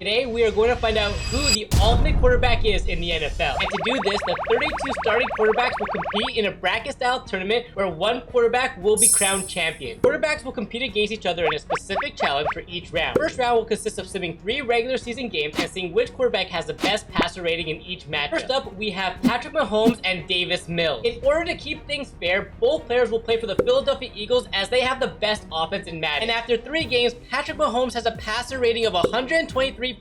Today, we are going to find out who the ultimate quarterback is in the NFL. And to do this, the 32 starting quarterbacks will compete in a bracket-style tournament where one quarterback will be crowned champion. Quarterbacks will compete against each other in a specific challenge for each round. First round will consist of simming 3 regular season games and seeing which quarterback has the best passer rating in each matchup. First up, we have Patrick Mahomes and Davis Mills. In order to keep things fair, both players will play for the Philadelphia Eagles as they have the best offense in Madden. And after 3 games, Patrick Mahomes has a passer rating of 123.7%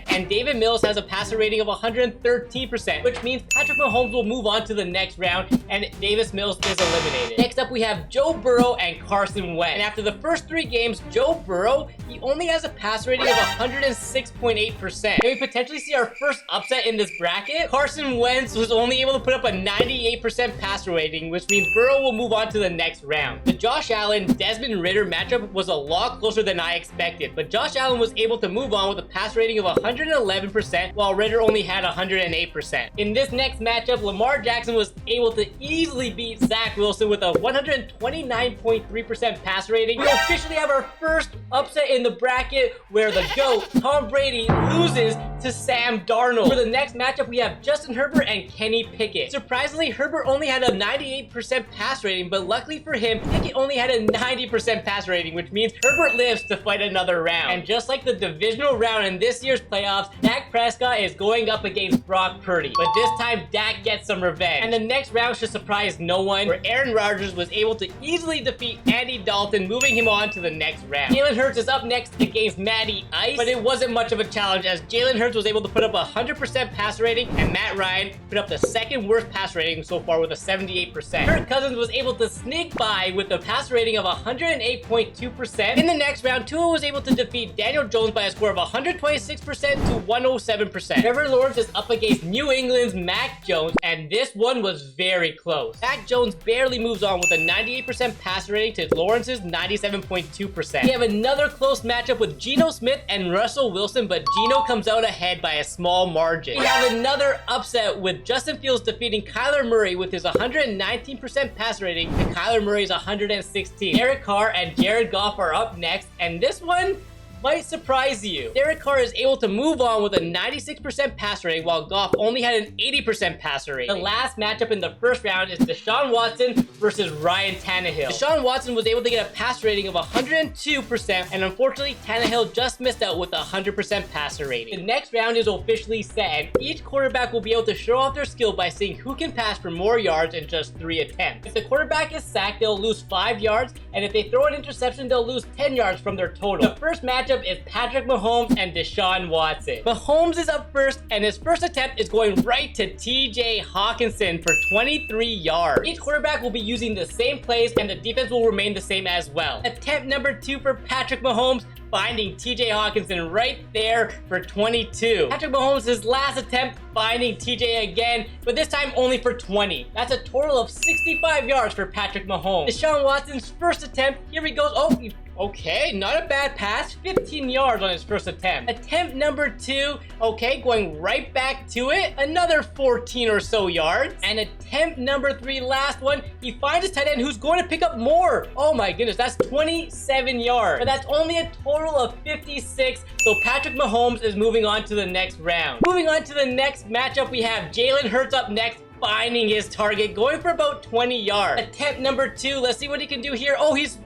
and David Mills has a passer rating of 113%, which means Patrick Mahomes will move on to the next round and Davis Mills is eliminated. Next up, we have Joe Burrow and Carson Wentz. And after the first 3 games, Joe Burrow, he only has a passer rating of 106.8%. Can we potentially see our first upset in this bracket? Carson Wentz was only able to put up a 98% passer rating, which means Burrow will move on to the next round. The Josh Allen-Desmond Ridder matchup was a lot closer than I expected, but Josh Allen was able to move on with a pass rating of 111%, while Ridder only had 108%. In this next matchup, Lamar Jackson was able to easily beat Zach Wilson with a 129.3% pass rating. We officially have our first upset in the bracket where the GOAT, Tom Brady, loses to Sam Darnold. For the next matchup, we have Justin Herbert and Kenny Pickett. Surprisingly, Herbert only had a 98% pass rating, but luckily for him, Pickett only had a 90% pass rating, which means Herbert lives to fight another round. And just like the divisional round in this year's playoffs, Dak Prescott is going up against Brock Purdy. But this time, Dak gets some revenge. And the next round should surprise no one, where Aaron Rodgers was able to easily defeat Andy Dalton, moving him on to the next round. Jalen Hurts is up next against Matty Ice, but it wasn't much of a challenge as Jalen Hurts was able to put up a 100% passer rating and Matt Ryan put up the second worst passer rating so far with a 78%. Kirk Cousins was able to sneak by with a passer rating of 108.2%. In the next round, Tua was able to defeat Daniel Jones by a score of 126% to 107%. Trevor Lawrence is up against New England's Mac Jones, and this one was very close. Mac Jones barely moves on with a 98% passer rating to Lawrence's 97.2%. We have another close matchup with Geno Smith and Russell Wilson, but Geno comes out ahead by a small margin. We have another upset with Justin Fields defeating Kyler Murray with his 119% passer rating to Kyler Murray's 116. Derek Carr and Jared Goff are up next, and this one might surprise you. Derek Carr is able to move on with a 96% passer rating, while Goff only had an 80% passer rating. The last matchup in the first round is Deshaun Watson versus Ryan Tannehill. Deshaun Watson was able to get a passer rating of 102%, and unfortunately, Tannehill just missed out with a 100% passer rating. The next round is officially set, and each quarterback will be able to show off their skill by seeing who can pass for more yards in just 3 attempts. If the quarterback is sacked, they'll lose 5 yards, and if they throw an interception, they'll lose 10 yards from their total. The first matchup is Patrick Mahomes and Deshaun Watson. Mahomes is up first, and his first attempt is going right to TJ Hawkinson for 23 yards. Each quarterback will be using the same plays, and the defense will remain the same as well. Attempt number 2 for Patrick Mahomes, finding TJ Hawkinson right there for 22. Patrick Mahomes, his last attempt, finding TJ again, but this time only for 20. That's a total of 65 yards for Patrick Mahomes. Deshaun Watson's first attempt, here he goes. Oh, okay, not a bad pass. 15 yards on his first attempt. Attempt number 2, okay, going right back to it. Another 14 or so yards. And attempt number 3, last one, he finds his tight end who's going to pick up more. Oh my goodness, that's 27 yards. But that's only a total of 56, so Patrick Mahomes is moving on to the next round. Moving on to the next matchup, we have Jalen Hurts up next, finding his target, going for about 20 yards. Attempt number 2, let's see what he can do here. Oh, he's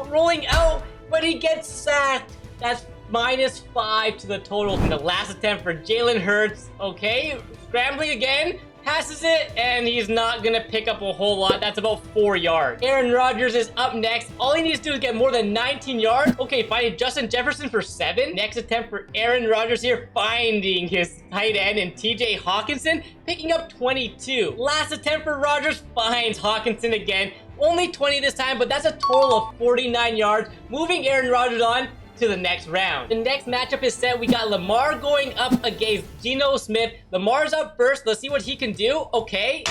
rolling out, but he gets sacked. That's -5 to the total. And the last attempt for Jalen Hurts, okay, scrambling again, passes it, and he's not gonna pick up a whole lot. That's about 4 yards. Aaron Rodgers is up next. All he needs to do is get more than 19 yards. Okay, finding Justin Jefferson for 7. Next attempt for Aaron Rodgers here, finding his tight end and TJ Hawkinson, picking up 22. Last attempt for Rodgers, finds Hawkinson again. Only 20 this time, but that's a total of 49 yards, moving Aaron Rodgers on to the next round. The next matchup is set. We got Lamar going up against Geno Smith. Lamar's up first. Let's see what he can do. Okay.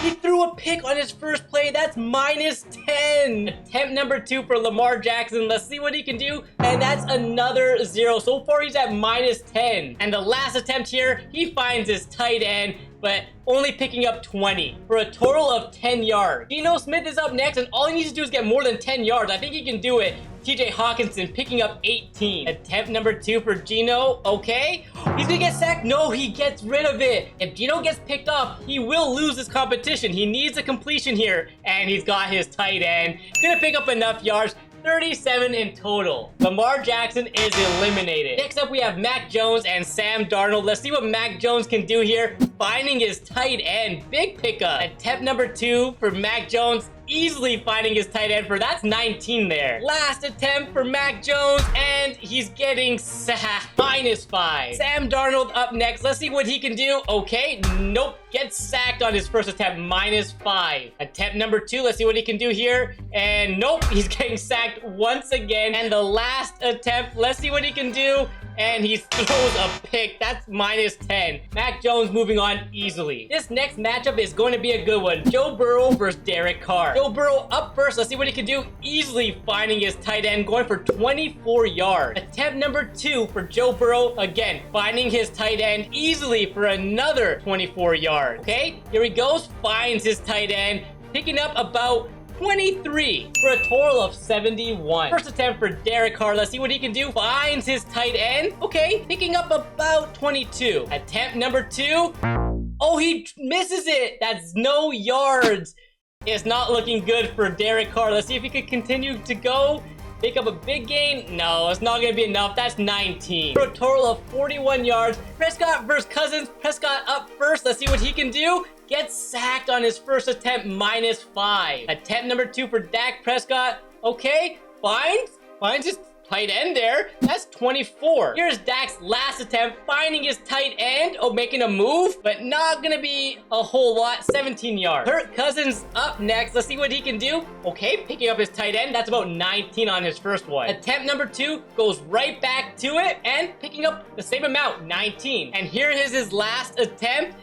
He threw a pick on his first play. That's -10. Attempt number 2 for Lamar Jackson. Let's see what he can do. And that's another 0. So far, he's at -10. And the last attempt here, he finds his tight end, but only picking up 20 for a total of 10 yards. Geno Smith is up next, and all he needs to do is get more than 10 yards. I think he can do it. TJ Hawkinson picking up 18. Attempt number 2 for Gino. Okay. He's gonna get sacked. No, he gets rid of it. If Gino gets picked up, he will lose this competition. He needs a completion here. And he's got his tight end. Gonna pick up enough yards. 37 in total. Lamar Jackson is eliminated. Next up, we have Mac Jones and Sam Darnold. Let's see what Mac Jones can do here. Finding his tight end. Big pickup. Attempt number 2 for Mac Jones. Easily finding his tight end for that's 19 there. Last attempt for Mac Jones, and he's getting sacked. -5. Sam Darnold up next. Let's see what he can do. Okay, nope. Gets sacked on his first attempt. -5. Attempt number 2. Let's see what he can do here. And nope, he's getting sacked once again. And the last attempt. Let's see what he can do. And he throws a pick. That's -10. Mac Jones moving on easily. This next matchup is going to be a good one. Joe Burrow versus Derek Carr. Joe Burrow up first. Let's see what he can do. Easily finding his tight end, going for 24 yards. Attempt number 2 for Joe Burrow. Again, finding his tight end easily for another 24 yards. Okay, here he goes. Finds his tight end, picking up about 23 for a total of 71. First attempt for Derek Carr. Let's see what he can do. Finds his tight end. Okay, picking up about 22. Attempt number 2. Oh, he misses it. That's no yards. It's not looking good for Derek Carr. Let's see if he can continue to go. Pick up a big gain. No, it's not going to be enough. That's 19. For a total of 41 yards. Prescott versus Cousins. Prescott up first. Let's see what he can do. Gets sacked on his first attempt. -5. Attempt number 2 for Dak Prescott. Okay. Finds his tight end there. That's 24. Here's Dak's last attempt, finding his tight end. Oh, making a move, but not gonna be a whole lot. 17 yards. Kirk Cousins up next. Let's see what he can do. Okay, picking up his tight end. That's about 19 on his first one. Attempt number 2 goes right back to it and picking up the same amount, 19. And here is his last attempt.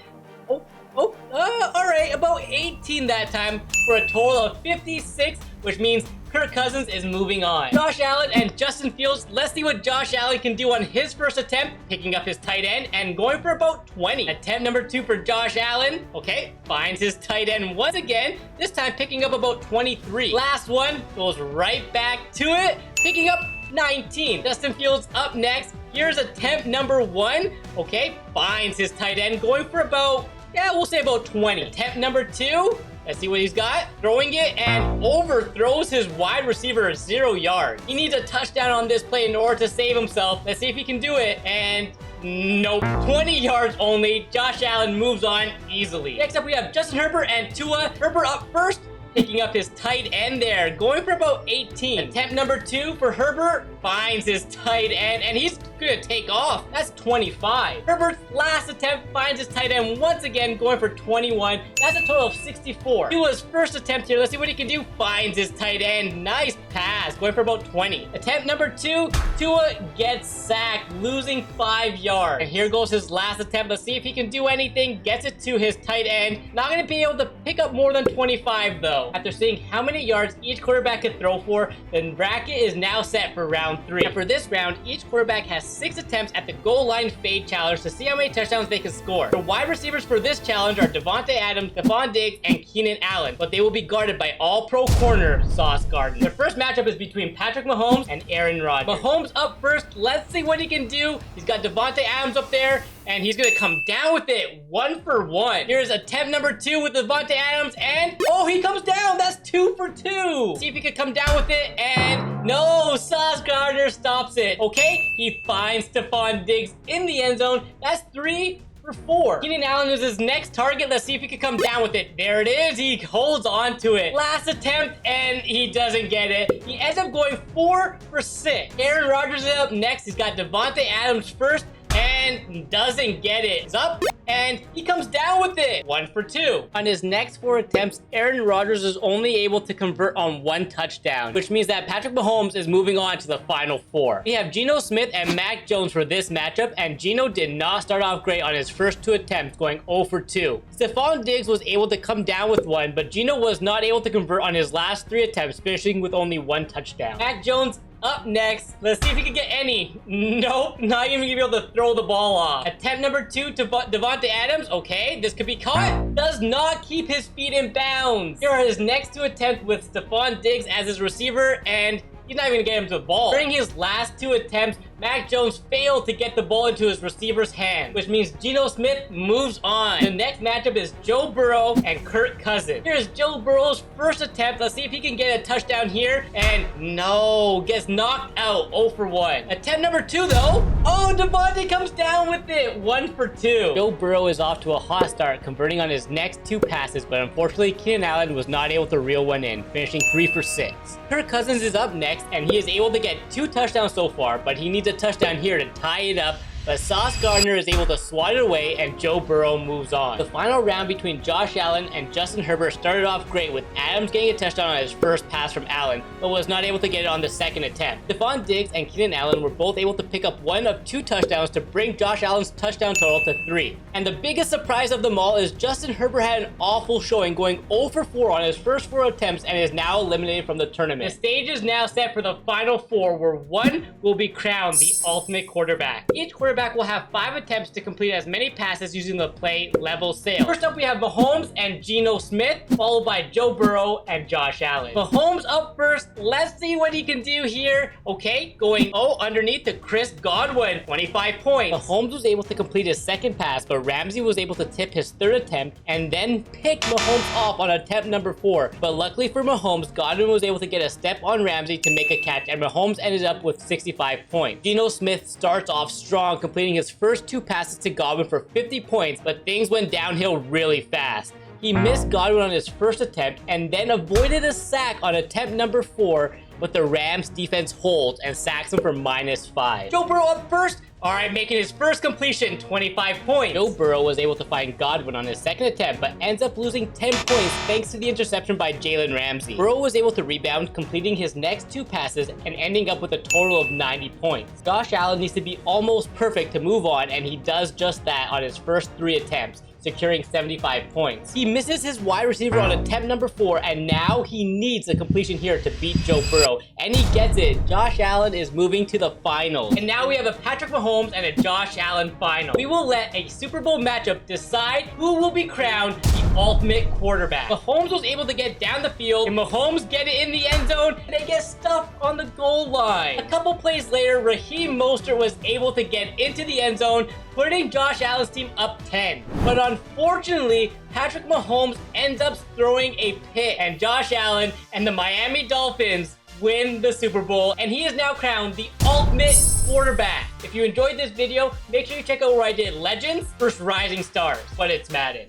All right, about 18 that time for a total of 56, which means Kirk Cousins is moving on. Josh Allen and Justin Fields. Let's see what Josh Allen can do on his first attempt, picking up his tight end and going for about 20. Attempt number 2 for Josh Allen. Okay, finds his tight end once again, this time picking up about 23. Last one goes right back to it, picking up 19. Justin Fields up next. Here's attempt number 1. Okay, finds his tight end, going for about, yeah, we'll say about 20. Attempt number 2. Let's see what he's got. Throwing it and overthrows his wide receiver 0 yards. He needs a touchdown on this play in order to save himself. Let's see if he can do it. And nope, 20 yards only. Josh Allen moves on easily. Next up, we have Justin Herbert and Tua. Herbert up first, picking up his tight end there, going for about 18. Attempt number 2 for Herbert. Finds his tight end, and he's gonna take off. That's 25. Herbert's last attempt finds his tight end once again, going for 21. That's a total of 64. Tua's first attempt here. Let's see what he can do. Finds his tight end. Nice pass, going for about 20. Attempt number 2. Tua gets sacked, losing 5 yards. And here goes his last attempt. Let's see if he can do anything. Gets it to his tight end. Not gonna be able to pick up more than 25 though. After seeing how many yards each quarterback could throw for, the bracket is now set for round 3. And for this round, each quarterback has 6 attempts at the goal line fade challenge to see how many touchdowns they can score. The wide receivers for this challenge are Devontae Adams, Stephon Diggs, and Keenan Allen, but they will be guarded by all-pro corner Sauce Gardner. The first matchup is between Patrick Mahomes and Aaron Rodgers. Mahomes up first. Let's see what he can do. He's got Devontae Adams up there, and he's gonna come down with it 1 for 1. Here's attempt number 2 with Devontae Adams, and oh, he comes down. That's 2 for 2. See if he could come down with it, and no, Sauce Gardner stops it. Okay, he finds Stephon Diggs in the end zone. That's 3 for 4. Keenan Allen is his next target. Let's see if he can come down with it. There it is. He holds on to it. Last attempt, and he doesn't get it. He ends up going 4 for 6. Aaron Rodgers is up next. He's got Devontae Adams first, and doesn't get it. He's up, and he comes down with it. 1 for 2. On his next 4 attempts, Aaron Rodgers is only able to convert on 1 touchdown, which means that Patrick Mahomes is moving on to the final 4. We have Geno Smith and Mac Jones for this matchup, and Geno did not start off great on his first 2 attempts, going 0 for 2. Stephon Diggs was able to come down with 1, but Geno was not able to convert on his last 3 attempts, finishing with only 1 touchdown. Mac Jones up next. Let's see if he can get any. Nope, not even gonna be able to throw the ball off. Attempt number 2 to Devontae Adams. Okay, this could be caught. Does not keep his feet in bounds. Here are his next 2 attempts with Stephon Diggs as his receiver, and he's not even gonna get him to the ball. During his last 2 attempts, Mac Jones failed to get the ball into his receiver's hand, which means Geno Smith moves on. The next matchup is Joe Burrow and Kirk Cousins. Here's Joe Burrow's first attempt. Let's see if he can get a touchdown here. And no, gets knocked out 0 for 1. Attempt number 2 though. Oh, Devontae comes down with it. 1 for 2. Joe Burrow is off to a hot start, converting on his next 2 passes, but unfortunately Keenan Allen was not able to reel one in, finishing 3 for 6. Kirk Cousins is up next, and he is able to get 2 touchdowns so far, but he needs a touchdown here to tie it up. But Sauce Gardner is able to swat it away, and Joe Burrow moves on. The final round between Josh Allen and Justin Herbert started off great, with Adams getting a touchdown on his first pass from Allen, but was not able to get it on the second attempt. Stephon Diggs and Keenan Allen were both able to pick up 1 of 2 touchdowns to bring Josh Allen's touchdown total to 3. And the biggest surprise of them all is Justin Herbert had an awful showing, going 0 for 4 on his first 4 attempts and is now eliminated from the tournament. The stage is now set for the final 4, where one will be crowned the ultimate quarterback. Each quarterback will have 5 attempts to complete as many passes using the play level sail. First up, we have Mahomes and Geno Smith, followed by Joe Burrow and Josh Allen. Mahomes up first. Let's see what he can do here. Okay, going underneath to Chris Godwin, 25 points. Mahomes was able to complete his second pass, but Ramsey was able to tip his third attempt and then pick Mahomes off on attempt number 4. But luckily for Mahomes, Godwin was able to get a step on Ramsey to make a catch, and Mahomes ended up with 65 points. Geno Smith starts off strong, completing his first 2 passes to Godwin for 50 points, but things went downhill really fast. He missed Godwin on his first attempt and then avoided a sack on attempt number 4, but the Rams defense holds and sacks him for -5. Joe Burrow up first. All right, making his first completion, 25 points. Joe Burrow was able to find Godwin on his second attempt, but ends up losing 10 points thanks to the interception by Jalen Ramsey. Burrow was able to rebound, completing his next 2 passes and ending up with a total of 90 points. Josh Allen needs to be almost perfect to move on, and he does just that on his first 3 attempts, securing 75 points. He misses his wide receiver on attempt number 4, and now he needs a completion here to beat Joe Burrow, and he gets it. Josh Allen is moving to the finals. And now we have a Patrick Mahomes and a Josh Allen final. We will let a Super Bowl matchup decide who will be crowned the ultimate quarterback. Mahomes was able to get down the field, and Mahomes get it in the end zone, and they get stuffed on the goal line. A couple plays later, Raheem Mostert was able to get into the end zone, putting Josh Allen's team up 10. But unfortunately, Patrick Mahomes ends up throwing a pick, and Josh Allen and the Miami Dolphins win the Super Bowl, and he is now crowned the ultimate quarterback. If you enjoyed this video, make sure you check out where I did Legends versus Rising Stars, but it's Madden.